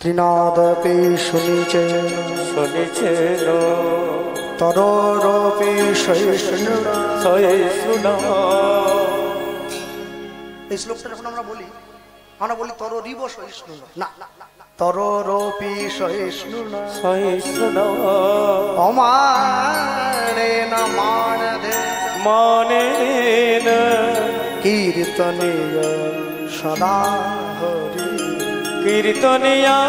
ত্রিনাদপি শুনিছে তরোরপি সহিষ্ণুনা। এই শ্লোকটা যখন আমরা বলি তরোরিব সহিষ্ণুনা, না তরোরপি সহিষ্ণুনা অমানেন মানধেন কীর্তনীয় সদা হরি। কীর্তনিয়া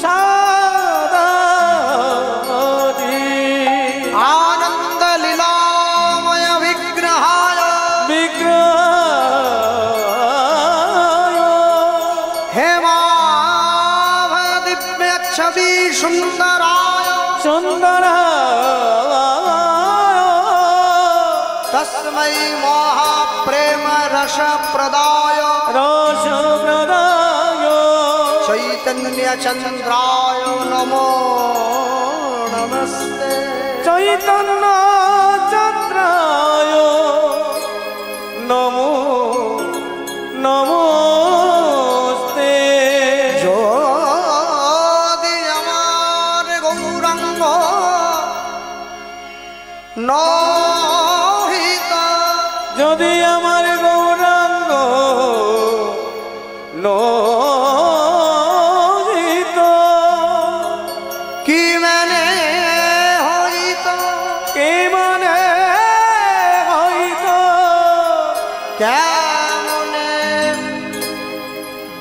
সদা হরি। আনন্দ লীলাময় বিগ্রহায় হেমাভয় দিব্য ছবি সুন্দরায় তস্मै মহাপ্রেম রস প্রদায় চৈতন্য চন্দ্রায় নমো নমস্তে। চৈতন্য চন্দ্রায় নমো নমস্তে। যদি আমার গৌরাঙ্গ নহিত, যদি আমার গৌরাঙ্গ নহিত, কি মানে হইত, কে মানে হইত, কেমনে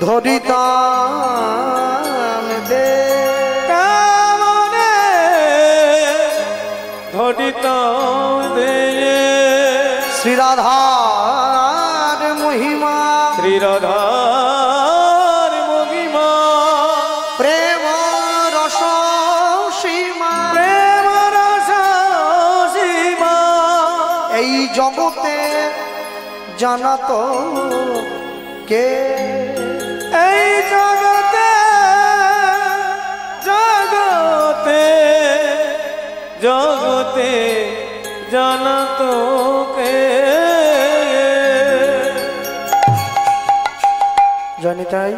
ধরিতাম দে, কেমনে ধরিত দে। শ্রীরাধার মহিমা, শ্রীরাধার মহিমা, প্রেম রস সীমা, প্রেম রস সীমা, এই জগতে জানাত কে, এই জগতে জগতে জগতে জানত কে। জানি তাই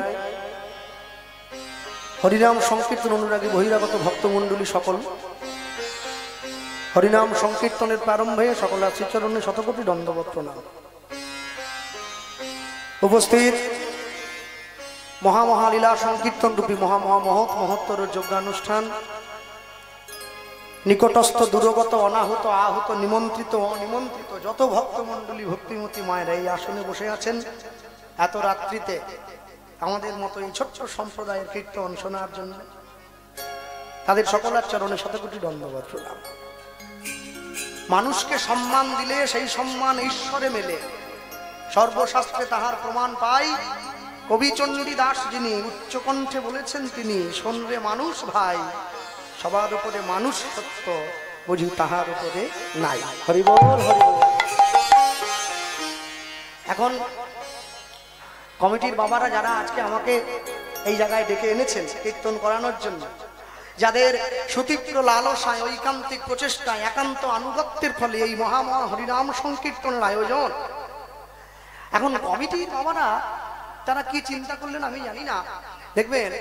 হরিনাম সংকীর্তন অনুরাগী বহিরাগত ভক্তমণ্ডলী সকল, হরিনাম সংকীর্তনের প্রারম্ভে সকল শ্রীচরণে শতকোটি দণ্ডবৎ প্রণাম। উপস্থিত মহামহালীলা সংকীর্তন রূপী মহত্তর যজ্ঞানুষ্ঠান, নিকটস্থ দূরগত অনাহুত আহুত নিমন্ত্রিত অনিমন্ত্রিত যত ভক্তমণ্ডলী ভক্তিমতী মায়েরা এই আসনে বসে আছেন, এত রাত্রিতে আমাদের মতো এই ছোট্ট সম্প্রদায়ের কীর্তন শোনার জন্য তাদের সকলের চরণে শতকোটি দণ্ডবৎ প্রণাম। মানুষকে সম্মান দিলে সেই সম্মান ঈশ্বরে মেলে, সর্বশাস্ত্রে তাহার প্রমাণ পাই। কবি চণ্ডীদাস যিনি উচ্চকণ্ঠে বলেছেন, তিনি শোনরে মানুষ ভাই, সবার উপরে মানুষ সত্য, বুঝি তাহার উপরে নাই। হরি বল হরি বল। এখন কমিটির বাবারা যারা আজকে আমাকে এই জায়গায় ডেকে এনেছেন কীর্তন করানোর জন্য, যাদের সুতীব্র লালসায় ঐকান্তিক প্রচেষ্টায় একান্ত আনুগত্যের ফলে এই মহা হরিনাম সংকীর্তনের আয়োজন, এখন কমিটির বাবারা তারা কি চিন্তা করলেন আমি জানি না। দেখবেন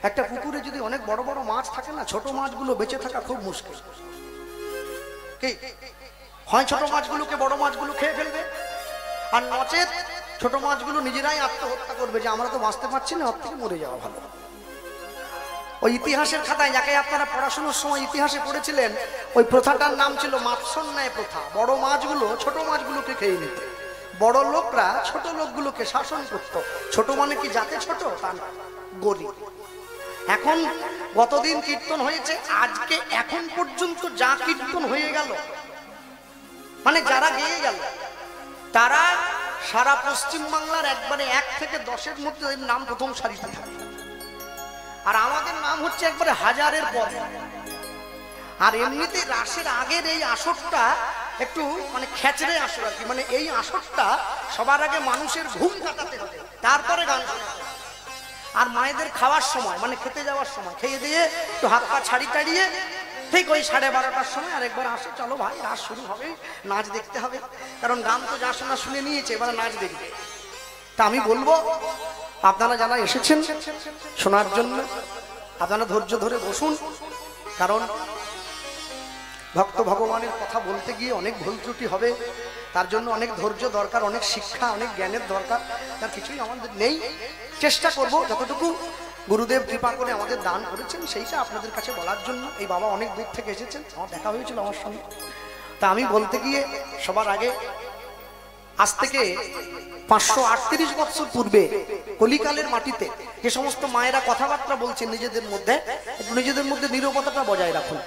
একটা পুকুরে যদি অনেক বড় বড় মাছ থাকে না, ছোট মাছগুলো বেঁচে থাকা খুব মুশকিল। কি হয়, ছোট মাছগুলোকে বড় মাছগুলো খেয়ে ফেলবে, আর নচেত ছোট মাছগুলো নিজেরাই আত্মহত্যা করবে যে আমরা তো বাঁচতে পারছি না, ওর থেকে মরে যাওয়া ভালো। ওই ইতিহাসের খাতায়, যাকে আপনারা পড়াশোনার সময় ইতিহাসে পড়েছিলেন, ওই প্রথাটার নাম ছিল মাৎসন্যায় প্রথা। বড় মাছগুলো ছোট মাছগুলোকে খেয়ে নিত, বড় লোকরা ছোট লোকগুলোকে শাসন করত। ছোট মানে কি জাতে ছোট, তা না, গরিব। এখন গতদিন কীর্তন হয়েছে, আজকে এখন পর্যন্ত যা কীর্তন হয়ে গেল, মানে যারা গেয়ে গেল, তারা সারা পশ্চিম বাংলার একবারে 1 থেকে 10-এর মধ্যে নাম প্রথম সারিতে থাকে। আর আমাদের নাম হচ্ছে একবারে 1000-এর পরে। আর এমনিতে রাসের আগের এই আসরটা একটু মানে খেচড়ে আসর আর কি, মানে এই আসরটা সবার আগে মানুষের ঘুম কাটাতে হবে, তারপরে গান শোনাতে হবে। আর মায়েদের খাওয়ার সময় মানে খেতে যাওয়ার সময় খেয়ে দিয়ে একটু হাত পা ছাড়ি টাড়িয়ে ঠিক ওই 12:30টার সময় আরেকবার আসে, চলো ভাই রাস শুরু হবে, নাচ দেখতে হবে। কারণ গান তো যা শোনা শুনে নিয়েছে, এবার নাচ দেখবে। তা আমি বলবো আপনারা যারা এসেছেন শোনার জন্য, আপনারা ধৈর্য ধরে বসুন, কারণ ভক্ত ভগবানের কথা বলতে গিয়ে অনেক ভুল ত্রুটি হবে, তার জন্য অনেক ধৈর্য দরকার, অনেক শিক্ষা, অনেক জ্ঞানের দরকার। তার কিছুই আমাদের নেই। চেষ্টা করব যতটুকু গুরুদেব কৃপা করে আমাদের দান করেছেন সেইটা আপনাদের কাছে বলার জন্য। এই বাবা অনেক দূর থেকে এসেছেন, আমার দেখা হয়েছিল আমার সঙ্গে। তা আমি বলতে গিয়ে সবার আগে আজ থেকে 538 বছর পূর্বে কলিকালের মাটিতে যে সমস্ত মায়েরা কথাবার্তা বলছেন নিজেদের মধ্যে, একটু নিজেদের মধ্যে নীরবতাটা বজায় রাখুন।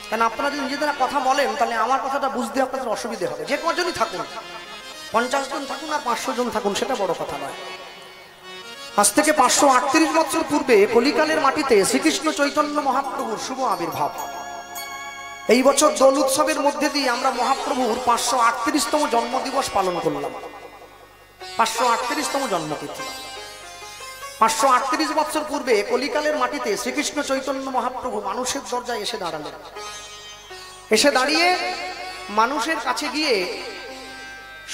কারণ আপনারা যদি নিজেরা কথা বলেন তাহলে আমার কথাটা বুঝতে আপনাদের অসুবিধে হবে। যে কজনই থাকুন, 50 জন থাকুন আর 500 জন থাকুন, সেটা বড় কথা নয়। আজ থেকে 538 বছর পূর্বে কলিকালের মাটিতে শ্রীকৃষ্ণ চৈতন্য মহাপ্রভুর শুভ আবির্ভাব। এই বছর দোল উৎসবের মধ্যে দিয়ে আমরা মহাপ্রভুর 538তম জন্মদিবস পালন করলাম। 538তম জন্মতিথি। 538 বছর পূর্বে কলিকালের মাটিতে শ্রীকৃষ্ণ চৈতন্য মহাপ্রভু মানুষের দরজায় এসে দাঁড়ালেন। এসে দাঁড়িয়ে মানুষের কাছে গিয়ে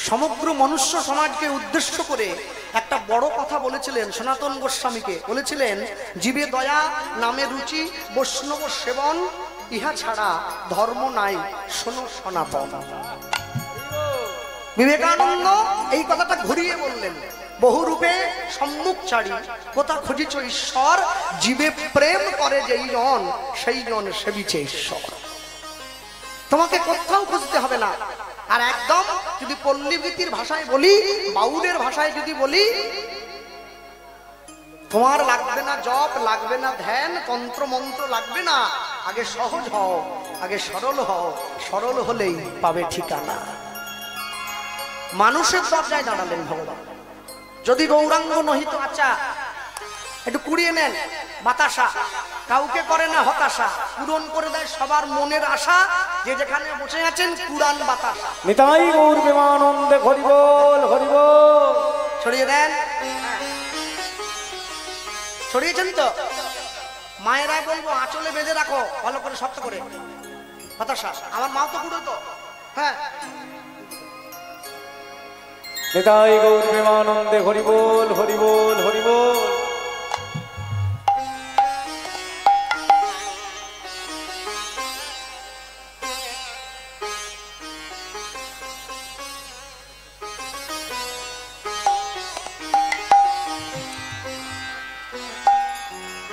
সমগ্র মনুষ্য সমাজকে উদ্দেশ্য করে একটা বড় কথা বলেছিলেন। সনাতন গোস্বামীকে বলেছিলেন, জীবে দয়া, নামে রুচি, বৈষ্ণব সেবন, ইহা ছাড়া ধর্ম নাই, শোনো সনাতন। বিবেকানন্দ এই কথাটা ঘুরিয়ে বললেন, বহু রূপে সম্মুখচারী, কোথা খুঁজিছ ঈশ্বর, জীবে প্রেম করে যেই জন, সেই জন সেবিছে ঈশ্বর। তোমাকে কোথাও খুঁজতে হবে না। আর একদম যদি পল্লীবৃত্তির ভাষায় বলি, বাউলের ভাষায় যদি বলি, তোমার লাগবে না জপ, লাগবে না ধ্যান, তন্ত্র মন্ত্র লাগবে না। আগে সহজ হও, আগে সরল হও, সরল হলেই পাবে ঠিকানা। মানুষের দরজায় দাঁড়ালেন ভগবান। যদি গৌরাঙ্গ নহিত আচ্ছা একটু কুড়িয়ে নেন, বাতাসা কাউকে করে না হতাশা, পূরণ করে দেয় সবার মনের আশা। যে যেখানে বসে আছেন কুড়ান বাতাসা। নিতাই গৌর প্রেমানন্দে হরি বল, হরি বল। ছড়িয়ে দেন, ছড়িয়েছেন তো? মায়েরা বলবো আঁচলে বেঁধে রাখো ভালো করে, শক্ত করে বাতাসা। আমার মা তো কুড়ো তো, হ্যাঁ। নিতাই গৌর প্রেমানন্দে হরি বল, হরি বল, হরি বল।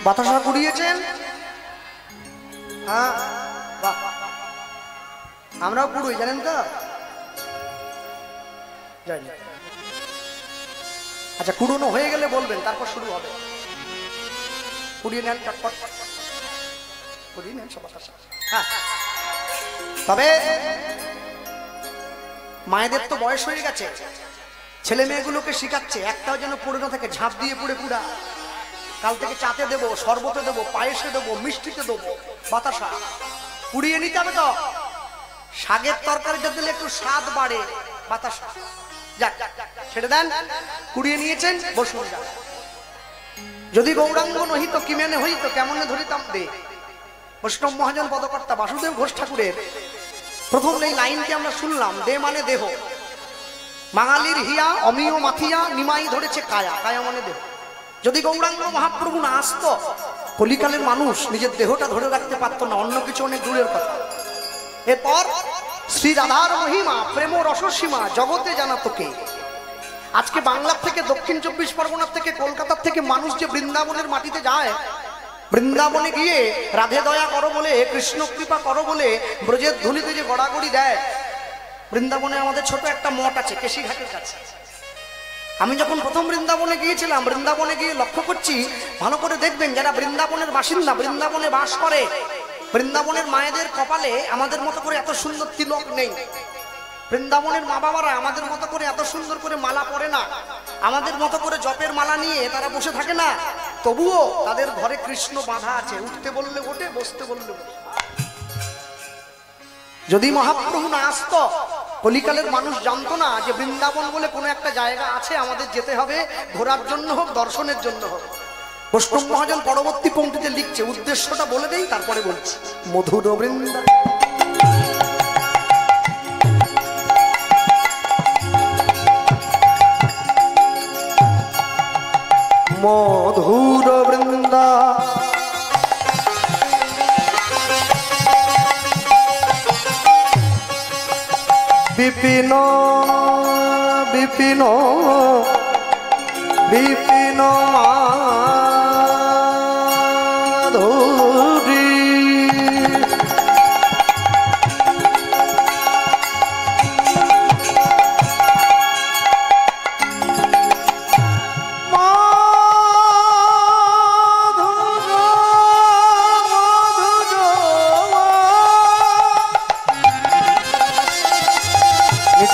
বাতাসা কুড়িয়েছেন? হ্যাঁ, বাহ, আমরাও কুড়ুই, জানেন তো? জানি। আচ্ছা, কুড়োনো হয়ে গেলে বলবেন, তারপর শুরু হবে। কুড়িয়ে নেন, চটপট কুড়িয়ে নেন সব বাতাসা। হ্যাঁ, তবে মায়েদের তো বয়স হয়ে গেছে, ছেলে মেয়েগুলোকে শিখাচ্ছে একটাও যেন পড়ে না থাকে, ঝাঁপ দিয়ে পুড়ে পুরা। কাল থেকে চাতে দেবো, শরবতে দেবো, পায়েসে দেবো, মিষ্টিতে দেবো বাতাসা। কুড়িয়ে নিতে হবে তো। শাকের তরকারিটা দিলে একটু স্বাদ বাড়ে, বাতাসা। যাক, ছেড়ে দেন। কুড়িয়ে নিয়েছেন, বসুন। যদি গৌরাঙ্গ নহিত কি মেনে হইত, কেমনে ধরিতাম দে। বৈষ্ণব মহাজন পদকর্তা বাসুদেব ঘোষ ঠাকুরের প্রথম এই লাইনটি আমরা শুনলাম, দে মানে দেহ। বাঙালির হিয়া অমিয় মাথিয়া, নিমাই ধরেছে কায়া, কায়া মানে দেহ। যদি গৌরাঙ্গ মহাপ্রভু না আসতো, কলিকালের মানুষ নিজের দেহটা ধরে রাখতে পারতো না, অন্য কিছু অনেক দূরের কথা। এরপর শ্রী রাধার মহিমা, প্রেম রসসীমা জগতে জানাতো কে। আজকে বাংলার থেকে, দক্ষিণ 24 পরগনার থেকে, কলকাতার থেকে মানুষ যে বৃন্দাবনের মাটিতে যায়, বৃন্দাবনে গিয়ে রাধে দয়া করো বলে, কৃষ্ণ কৃপা করো বলে ব্রজের ধুলিতে যে গড়াগড়ি দেয়। বৃন্দাবনে আমাদের ছোট একটা মঠ আছে কেশিঘাটের কাছে। আমি যখন প্রথম বৃন্দাবনে গিয়েছিলাম, বৃন্দাবনে গিয়ে লক্ষ্য করছি, ভালো করে দেখবেন, যারা বৃন্দাবনের বাসিন্দা, বৃন্দাবনে বাস করে, বৃন্দাবনের মায়েদের কপালে আমাদের মতো করে এত সুন্দর তিলক নেই। বৃন্দাবনের মা বাবারা আমাদের মতো করে এত সুন্দর করে মালা পরে না, আমাদের মতো করে জপের মালা নিয়ে তারা বসে থাকে না। তবুও তাদের ঘরে কৃষ্ণ বাঁধা আছে, উঠতে বললে ওঠে, বসতে বললে বসে। যদি মহাপ্রভু না আসতো, কলিকালের মানুষ জানতো না যে বৃন্দাবন বলে কোনো একটা জায়গা আছে, আমাদের যেতে হবে, ঘোরার জন্য হোক, দর্শনের জন্য হোক। বৈষ্ণব মহাজন পরবর্তী পংক্তিতে লিখছে, উদ্দেশ্যটা বলে দেই তারপরে বলছি। মধুর বৃন্দাবন মধুর বৃন্দা বিপিন বিপিন বিপিন মাধুরী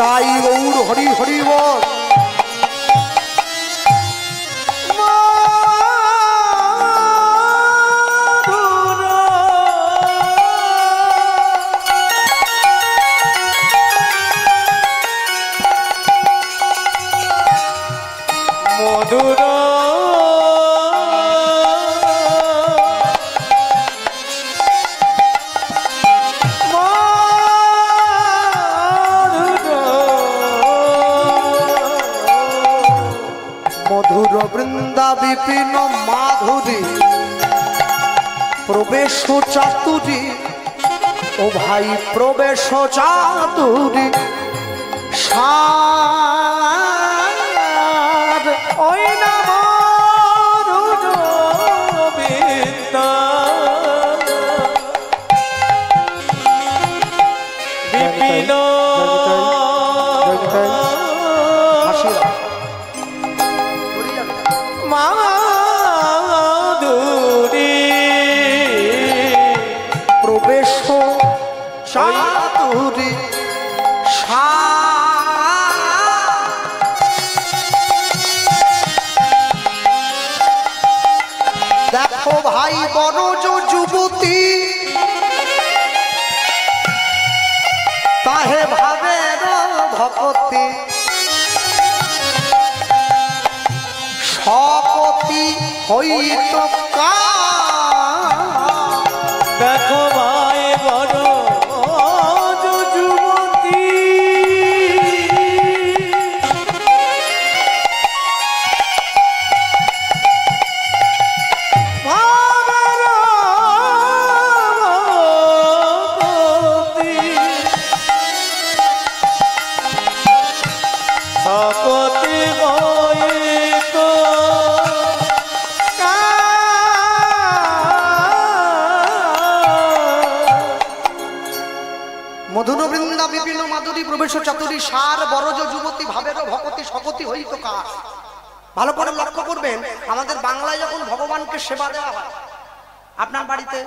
তাই গৌর হরি হরি বল মধুর মধুর বৃন্দা বিপিন মাধুরী প্রবেশ চাতুরী ও ভাই প্রবেশ চাতুরী সার ওই না মধুর বিন্দা বিপিন মাধুরী প্রবেশ চাতুরী দেখো ভাই বড় যুবতী তাহে ভাবের ভকতি শপতি হইত দেখো ভাই বড় যুবতী শপতি হইত মধুর বৃন্দা বিপিন মাধুরী প্রবেশ চাতুরী সার বরজ যুবতী ভাবের ভকতি শপতি হইত কার। ভালো করে লক্ষ্য করবেন, আমাদের বাংলায় যখন ভগবানকে সেবা দেওয়া হয়, আপনার বাড়িতে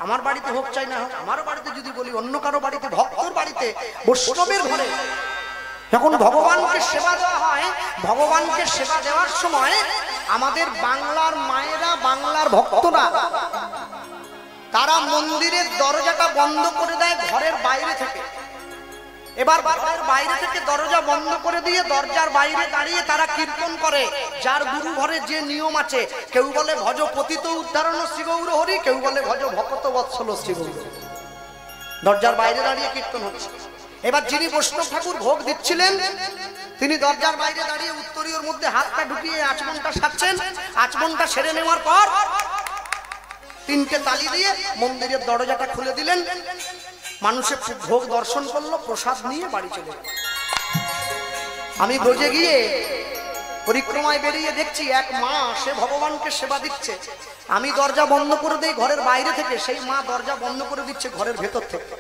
আমার বাড়িতে হোক চাই না হোক, আমার বাড়িতে যদি বলি অন্য কারো বাড়িতে, ভক্তর বাড়িতে বৈষ্ণবের ঘরে যখন ভগবানকে সেবা দেওয়া হয়, ভগবানকে সেবা দেওয়ার সময় আমাদের বাংলার মায়েরা, বাংলার ভক্তরা তারা মন্দিরের দরজাটা বন্ধ করে দেয় ঘরের বাইরে থেকে। এবার ঘরের বাইরে থেকে দরজা বন্ধ করে দিয়ে দরজার বাইরে দাঁড়িয়ে তারা কীর্তন করে। যার গুরু ঘরে যে নিয়ম আছে, কেউ বলে ভজ পতিত উদ্ধারণ শ্রী গৌর হরি, কেউ বলে ভজ ভকত বৎসল শ্রী গৌর। দরজার বাইরে দাঁড়িয়ে কীর্তন হচ্ছে। এবার যিনি বৈষ্ণব ঠাকুর ভোগ দিচ্ছিলেন, তিনি দরজার বাইরে দাঁড়িয়ে উত্তরীয়র মধ্যে হাতটা ঢুকিয়ে আচমনটা সারছেন। আচমনটা সেরে নেওয়ার পর তিনটে তালি দিয়ে মন্দিরের দরজাটা খুলে দিলেন। মানুষের ভোগ দর্শন করলো, প্রসাদ নিয়ে বাড়ি চলে গেল। আমি ব্রজে গিয়ে পরিক্রমায় বেরিয়ে দেখছি এক মা, সে ভগবানকে সেবা দিচ্ছে। আমি দরজা বন্ধ করে দিই ঘরের বাইরে থেকে, সেই মা দরজা বন্ধ করে দিচ্ছে ঘরের ভেতর থেকে।